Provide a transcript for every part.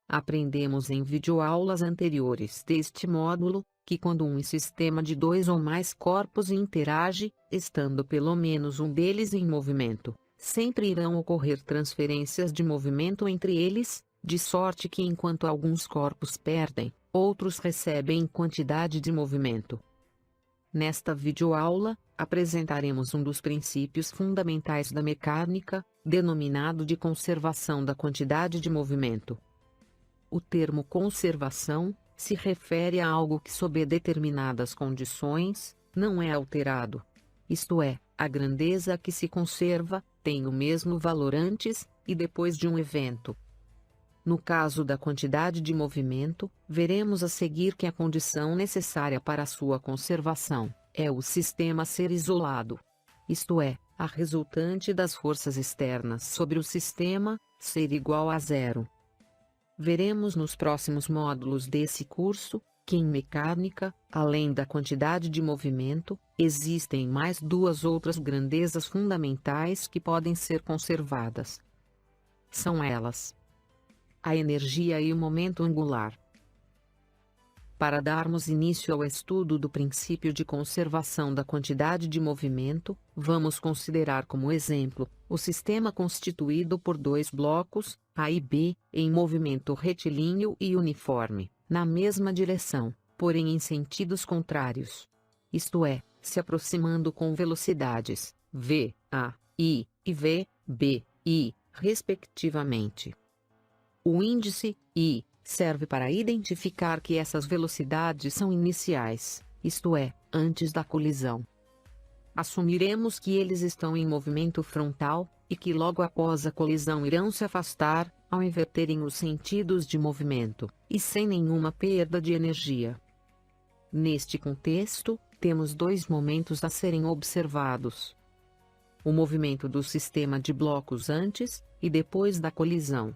Aprendemos em videoaulas anteriores deste módulo, que quando um sistema de dois ou mais corpos interage, estando pelo menos um deles em movimento, sempre irão ocorrer transferências de movimento entre eles, de sorte que enquanto alguns corpos perdem, outros recebem quantidade de movimento. Nesta videoaula, apresentaremos um dos princípios fundamentais da mecânica, denominado de conservação da quantidade de movimento. O termo conservação se refere a algo que sob determinadas condições, não é alterado. Isto é, a grandeza que se conserva, tem o mesmo valor antes e depois de um evento. No caso da quantidade de movimento, veremos a seguir que a condição necessária para a sua conservação, é o sistema ser isolado. Isto é, a resultante das forças externas sobre o sistema, ser igual a zero. Veremos nos próximos módulos desse curso, que em mecânica, além da quantidade de movimento, existem mais duas outras grandezas fundamentais que podem ser conservadas. São elas: a energia e o momento angular. Para darmos início ao estudo do princípio de conservação da quantidade de movimento, vamos considerar como exemplo, o sistema constituído por dois blocos, A e B, em movimento retilíneo e uniforme, na mesma direção, porém em sentidos contrários. Isto é, se aproximando com velocidades, v, a, i, e v, b, i, respectivamente. O índice, i, serve para identificar que essas velocidades são iniciais, isto é, antes da colisão. Assumiremos que eles estão em movimento frontal, e que logo após a colisão irão se afastar, ao inverterem os sentidos de movimento, e sem nenhuma perda de energia. Neste contexto, temos dois momentos a serem observados: o movimento do sistema de blocos antes e depois da colisão.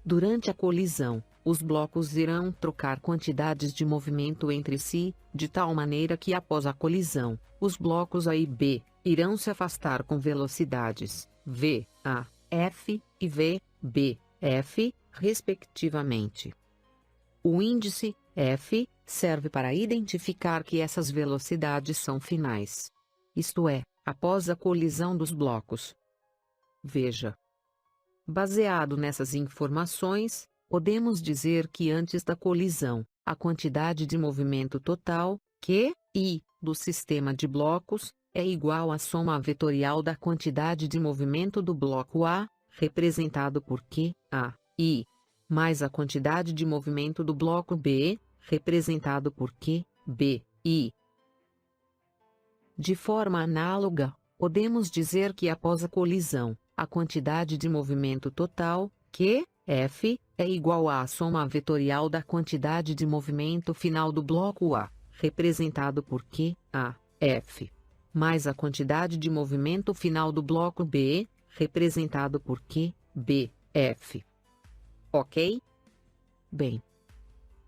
Durante a colisão, os blocos irão trocar quantidades de movimento entre si, de tal maneira que após a colisão, os blocos A e B irão se afastar com velocidades v, a, f e v, b, f, respectivamente. O índice f serve para identificar que essas velocidades são finais. Isto é, após a colisão dos blocos. Veja. Baseado nessas informações, podemos dizer que antes da colisão, a quantidade de movimento total, Q, I, do sistema de blocos, é igual à soma vetorial da quantidade de movimento do bloco A, representado por Q, A, I, mais a quantidade de movimento do bloco B, representado por Q, B, I. De forma análoga, podemos dizer que após a colisão, a quantidade de movimento total, Q, F, é igual à soma vetorial da quantidade de movimento final do bloco A, representado por Q, A, F, mais a quantidade de movimento final do bloco B, representado por Q, B, F. Ok? Bem,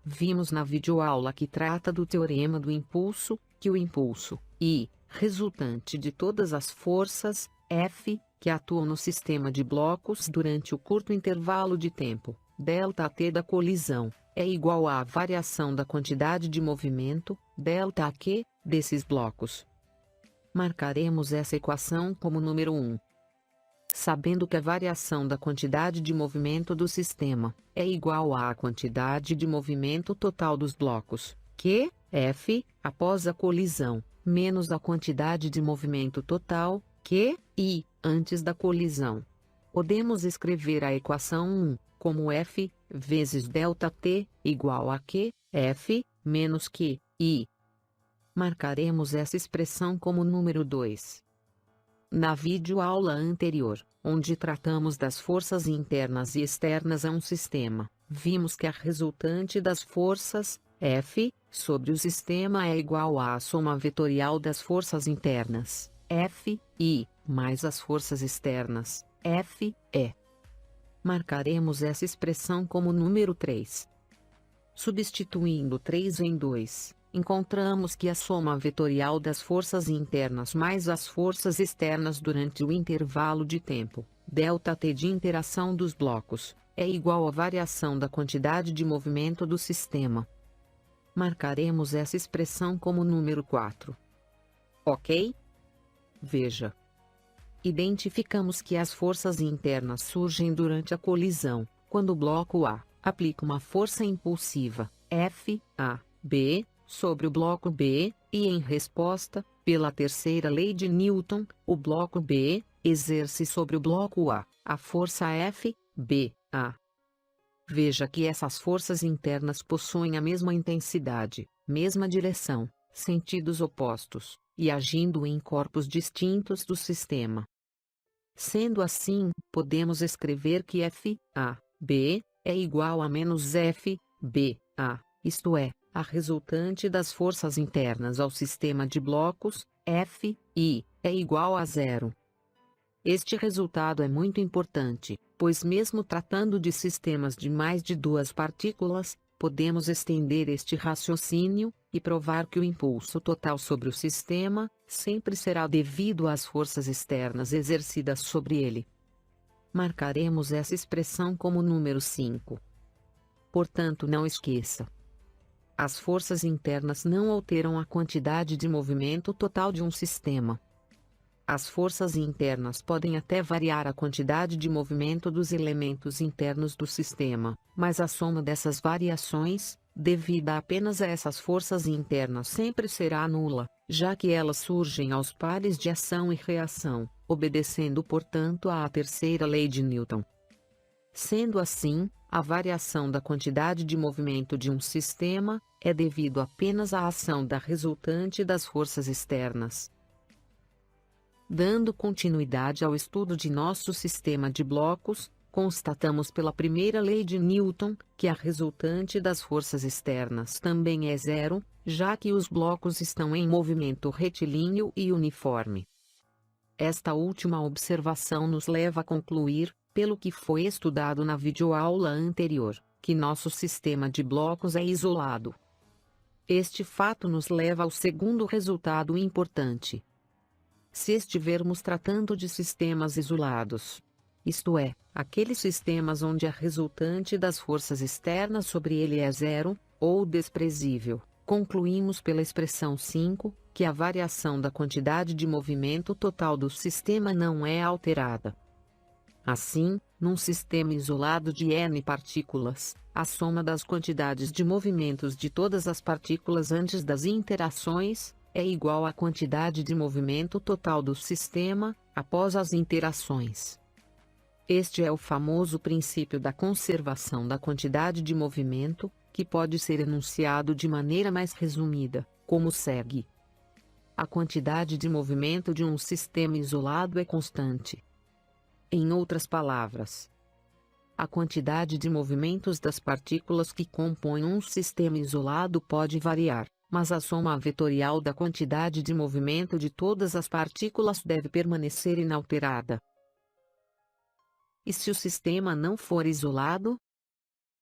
vimos na videoaula que trata do teorema do impulso, que o impulso, I, resultante de todas as forças, F, que atuam no sistema de blocos durante o curto intervalo de tempo, ΔT da colisão, é igual à variação da quantidade de movimento, ΔQ, desses blocos. Marcaremos essa equação como número 1. Sabendo que a variação da quantidade de movimento do sistema é igual à quantidade de movimento total dos blocos, Q, F, após a colisão, menos a quantidade de movimento total, Q, I, antes da colisão. Podemos escrever a equação 1, como F, vezes ΔT, igual a Q, F, menos Q, I. Marcaremos essa expressão como número 2. Na videoaula anterior, onde tratamos das forças internas e externas a um sistema, vimos que a resultante das forças, F, sobre o sistema é igual à soma vetorial das forças internas, F, I, mais as forças externas, F, E. Marcaremos essa expressão como número 3. Substituindo 3 em 2, encontramos que a soma vetorial das forças internas mais as forças externas durante o intervalo de tempo, ΔT de interação dos blocos, é igual à variação da quantidade de movimento do sistema. Marcaremos essa expressão como número 4. Ok? Veja. Identificamos que as forças internas surgem durante a colisão, quando o bloco A aplica uma força impulsiva, F(A)B, sobre o bloco B, e em resposta, pela terceira lei de Newton, o bloco B exerce sobre o bloco A força F(B)A. Veja que essas forças internas possuem a mesma intensidade, mesma direção, sentidos opostos, e agindo em corpos distintos do sistema. Sendo assim, podemos escrever que F(A)B é igual a menos F(B)A, isto é, a resultante das forças internas ao sistema de blocos, F(I), é igual a zero. Este resultado é muito importante, pois mesmo tratando de sistemas de mais de duas partículas, podemos estender este raciocínio, e provar que o impulso total sobre o sistema, sempre será devido às forças externas exercidas sobre ele. Marcaremos essa expressão como número 5. Portanto, não esqueça. As forças internas não alteram a quantidade de movimento total de um sistema. As forças internas podem até variar a quantidade de movimento dos elementos internos do sistema, mas a soma dessas variações, devida apenas a essas forças internas, sempre será nula, já que elas surgem aos pares de ação e reação, obedecendo portanto à terceira lei de Newton. Sendo assim, a variação da quantidade de movimento de um sistema é devido apenas à ação da resultante das forças externas. Dando continuidade ao estudo de nosso sistema de blocos, constatamos pela primeira lei de Newton que a resultante das forças externas também é zero, já que os blocos estão em movimento retilíneo e uniforme. Esta última observação nos leva a concluir, pelo que foi estudado na videoaula anterior, que nosso sistema de blocos é isolado. Este fato nos leva ao segundo resultado importante. Se estivermos tratando de sistemas isolados, isto é, aqueles sistemas onde a resultante das forças externas sobre ele é zero, ou desprezível, concluímos pela expressão 5, que a variação da quantidade de movimento total do sistema não é alterada. Assim, num sistema isolado de n partículas, a soma das quantidades de movimentos de todas as partículas antes das interações é igual à quantidade de movimento total do sistema após as interações. Este é o famoso princípio da conservação da quantidade de movimento, que pode ser enunciado de maneira mais resumida, como segue: a quantidade de movimento de um sistema isolado é constante. Em outras palavras, a quantidade de movimentos das partículas que compõem um sistema isolado pode variar, mas a soma vetorial da quantidade de movimento de todas as partículas deve permanecer inalterada. E se o sistema não for isolado?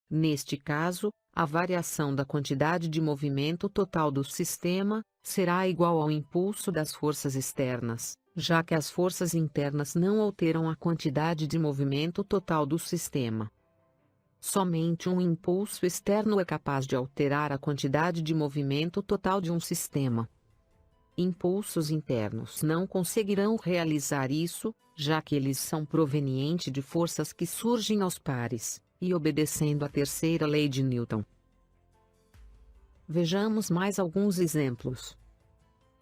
Neste caso, a variação da quantidade de movimento total do sistema será igual ao impulso das forças externas, já que as forças internas não alteram a quantidade de movimento total do sistema. Somente um impulso externo é capaz de alterar a quantidade de movimento total de um sistema. Impulsos internos não conseguirão realizar isso, já que eles são provenientes de forças que surgem aos pares, e obedecendo à terceira lei de Newton. Vejamos mais alguns exemplos.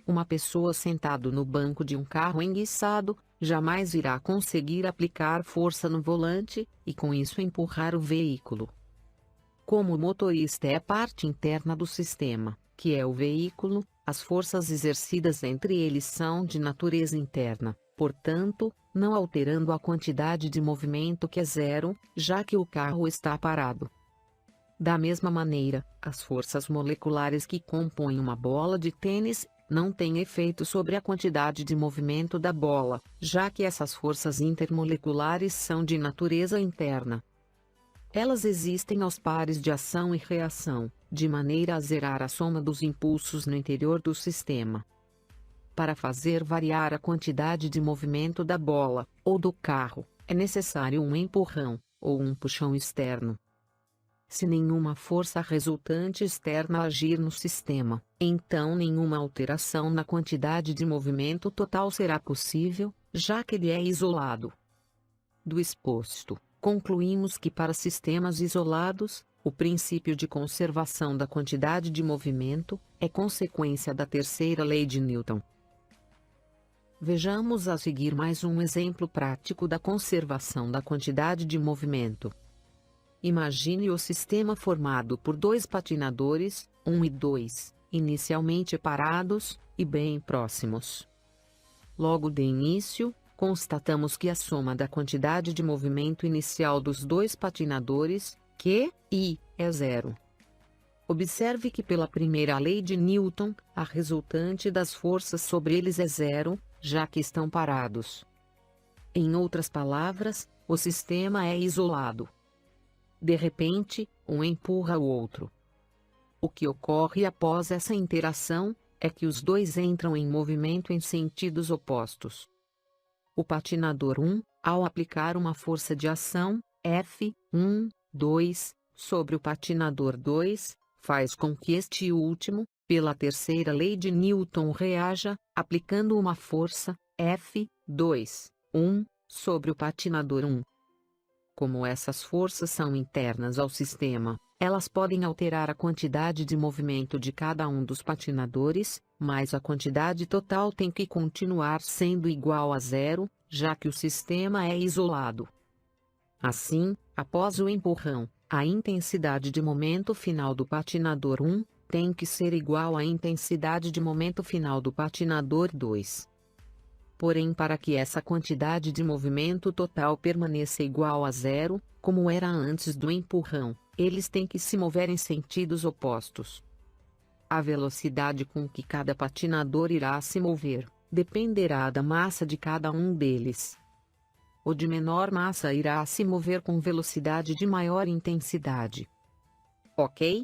Uma pessoa sentada no banco de um carro enguiçado jamais irá conseguir aplicar força no volante, e com isso empurrar o veículo. Como o motorista é parte interna do sistema, que é o veículo, as forças exercidas entre eles são de natureza interna, portanto, não alterando a quantidade de movimento que é zero, já que o carro está parado. Da mesma maneira, as forças moleculares que compõem uma bola de tênis não têm efeito sobre a quantidade de movimento da bola, já que essas forças intermoleculares são de natureza interna. Elas existem aos pares de ação e reação, de maneira a zerar a soma dos impulsos no interior do sistema. Para fazer variar a quantidade de movimento da bola, ou do carro, é necessário um empurrão, ou um puxão externo. Se nenhuma força resultante externa agir no sistema, então nenhuma alteração na quantidade de movimento total será possível, já que ele é isolado. Do exposto, concluímos que para sistemas isolados, o princípio de conservação da quantidade de movimento é consequência da terceira lei de Newton. Vejamos a seguir mais um exemplo prático da conservação da quantidade de movimento. Imagine o sistema formado por dois patinadores, 1 e 2, inicialmente parados, e bem próximos. Logo de início, constatamos que a soma da quantidade de movimento inicial dos dois patinadores, Q, I, é zero. Observe que pela primeira lei de Newton, a resultante das forças sobre eles é zero, já que estão parados. Em outras palavras, o sistema é isolado. De repente, um empurra o outro. O que ocorre após essa interação é que os dois entram em movimento em sentidos opostos. O patinador 1, ao aplicar uma força de ação, F1, 2, sobre o patinador 2, faz com que este último, pela terceira lei de Newton, reaja, aplicando uma força, F2, 1, sobre o patinador 1. Como essas forças são internas ao sistema, elas podem alterar a quantidade de movimento de cada um dos patinadores, mas a quantidade total tem que continuar sendo igual a zero, já que o sistema é isolado. Assim, após o empurrão, a intensidade de momento final do patinador 1 tem que ser igual à intensidade de momento final do patinador 2. Porém, para que essa quantidade de movimento total permaneça igual a zero, como era antes do empurrão, eles têm que se mover em sentidos opostos. A velocidade com que cada patinador irá se mover dependerá da massa de cada um deles. O de menor massa irá se mover com velocidade de maior intensidade. Ok?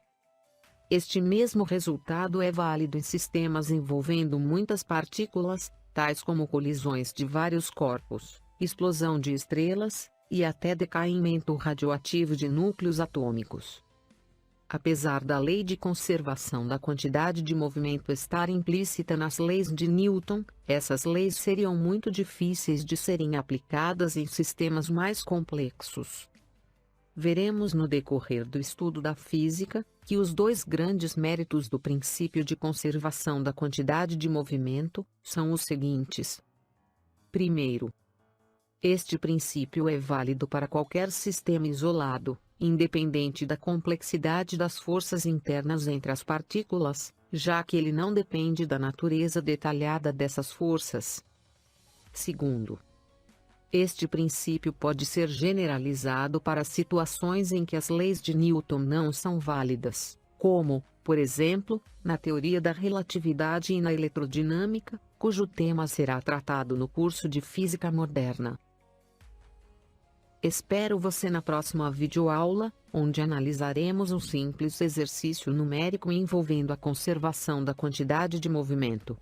Este mesmo resultado é válido em sistemas envolvendo muitas partículas, tais como colisões de vários corpos, explosão de estrelas, e até decaimento radioativo de núcleos atômicos. Apesar da lei de conservação da quantidade de movimento estar implícita nas leis de Newton, essas leis seriam muito difíceis de serem aplicadas em sistemas mais complexos. Veremos no decorrer do estudo da física, que os dois grandes méritos do princípio de conservação da quantidade de movimento são os seguintes. Primeiro, este princípio é válido para qualquer sistema isolado, independente da complexidade das forças internas entre as partículas, já que ele não depende da natureza detalhada dessas forças. Segundo, este princípio pode ser generalizado para situações em que as leis de Newton não são válidas, como, por exemplo, na teoria da relatividade e na eletrodinâmica, cujo tema será tratado no curso de Física Moderna. Espero você na próxima videoaula, onde analisaremos um simples exercício numérico envolvendo a conservação da quantidade de movimento.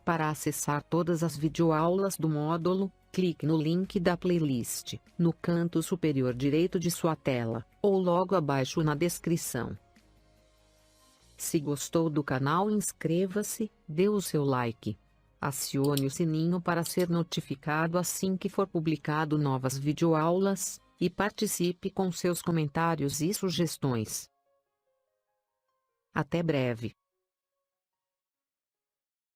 Para acessar todas as videoaulas do módulo, clique no link da playlist, no canto superior direito de sua tela, ou logo abaixo na descrição. Se gostou do canal, inscreva-se, dê o seu like. Acione o sininho para ser notificado assim que for publicado novas videoaulas, e participe com seus comentários e sugestões. Até breve.